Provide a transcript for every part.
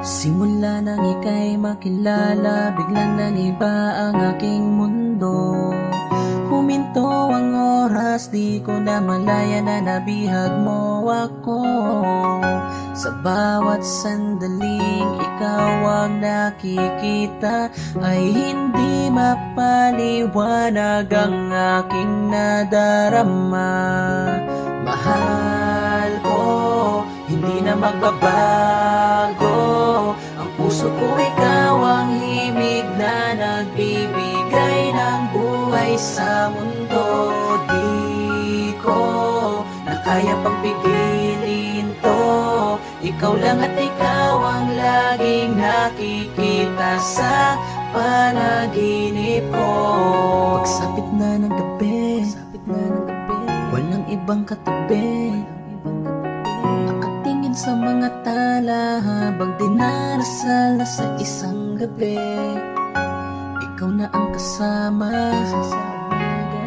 Simula nang ika'y makilala, biglang nag-iba ang aking mundo. Huminto ang oras, di ko na malaya na nabihag mo ako. Sa bawat sandaling ikaw ang nakikita, ay hindi mapaliwanag ang aking nadarama. Mahal ko, hindi na magbabago. Ang puso ko ikaw ang himig na nagbibigay ng buhay sa mundo. Di ko na kaya pang pigilin to. Ikaw lang at ikaw ang laging nakikita sa panaginip ko. Pagsapit na ng gabi, walang ibang katabi. Nakatingin sa mga tala habang dinarasal na sa isang gabi. Ikaw na ang kasama,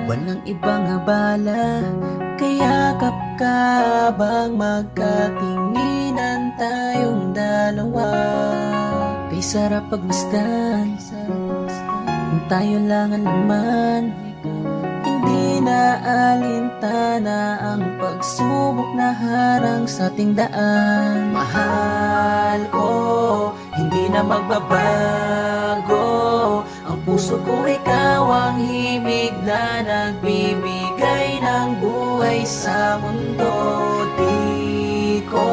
walang ibang abala. Kayakap ka habang magkatinginan tayong dalawa. Kay sarap pagmasdan kung tayo lang ang laman. Hindi na alintana ang pagsubok na harang sa ating daan. Mahal ko, hindi na magbabago. Ang puso ko ikaw ang himig na nagbibigay ng buhay sa mundo. Di ko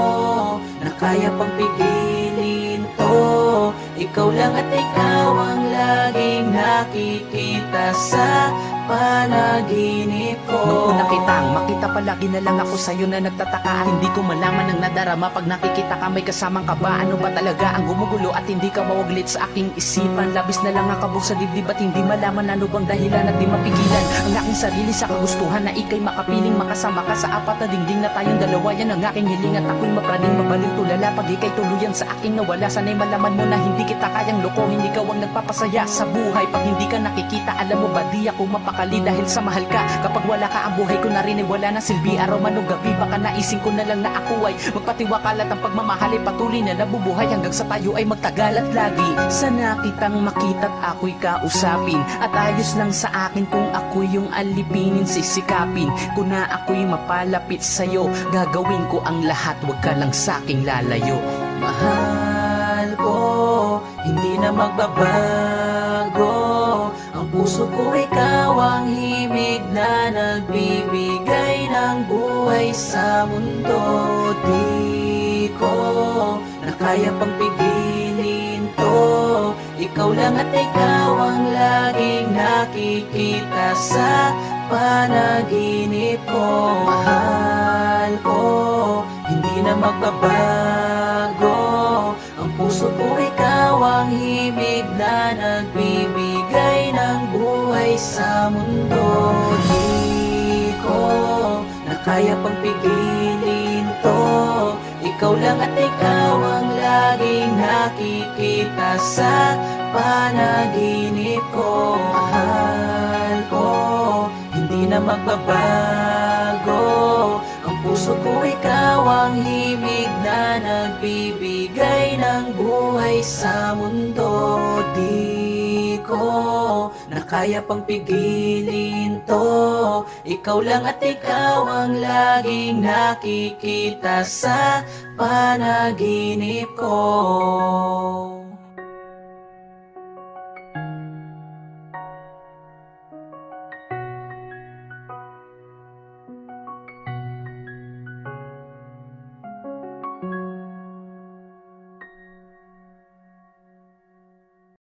na kaya pang pigilin to. Ikaw lang at ikaw ang laging nakikita sa panaginip ko. Nung una kitang makita, palagi na lang ako sa'yo na nagtataka. Hindi ko malaman ang nadarama pag nakikita ka, may kasamang ka ba? Ano ba talaga ang gumugulo at hindi ka mawaglit sa aking isipan? Labis na lang ang kabog sa dibdib at hindi malaman ano bang dahilan at di mapigilan ang aking sarili sa kagustuhan na ika'y makapiling makasama ka sa apat na dingding na tayong dalawa. Yan ang aking hiling at ako'y mapraning mabalil tulala pag ika'y tuluyan sa aking nawala. Sana'y malaman mo na hindi kita kayang lokohin. Ikaw ang nagpapasaya sa buhay pag hindi ka nakikita. Alam mo ba di ako mapakali dahil sa mahal ka. Kapag wala ka ang buhay ko na rin ay wala na silbi. Araw man o gabi baka naising ko na lang na ako ay magpatiwakal at ang pagmamahal ay patuloy na nabubuhay hanggang sa tayo ay magtagal at lagi. Sana kitang makita't ako'y kausapin at ayos lang sa akin kung ako'y yung alipinin, sisikapin ko na ako'y mapalapit sa'yo. Gagawin ko ang lahat, wag ka lang sa'king lalayo. Mahal ko, hindi na magbabago. Ang puso ko ikaw ang himig na nagbibigay ng buhay sa mundo. Di ko na kaya pang pigilin to. Ikaw lang at ikaw ang laging nakikita sa panaginip ko. Mahal ko, hindi na magbabago. Ang puso ko ikaw ang himig na nagbibigay ng buhay sa mundo. Di ko na kaya pang pigilin to. Ikaw lang at ikaw ang laging nakikita sa panaginip ko. Mahal ko, hindi na magbabago. Ang puso ko ikaw ang himig na nagbibigay ng buhay sa mundo. Di ko na kaya pang pigilin to. Ikaw lang at ikaw ang laging nakikita sa panaginip ko.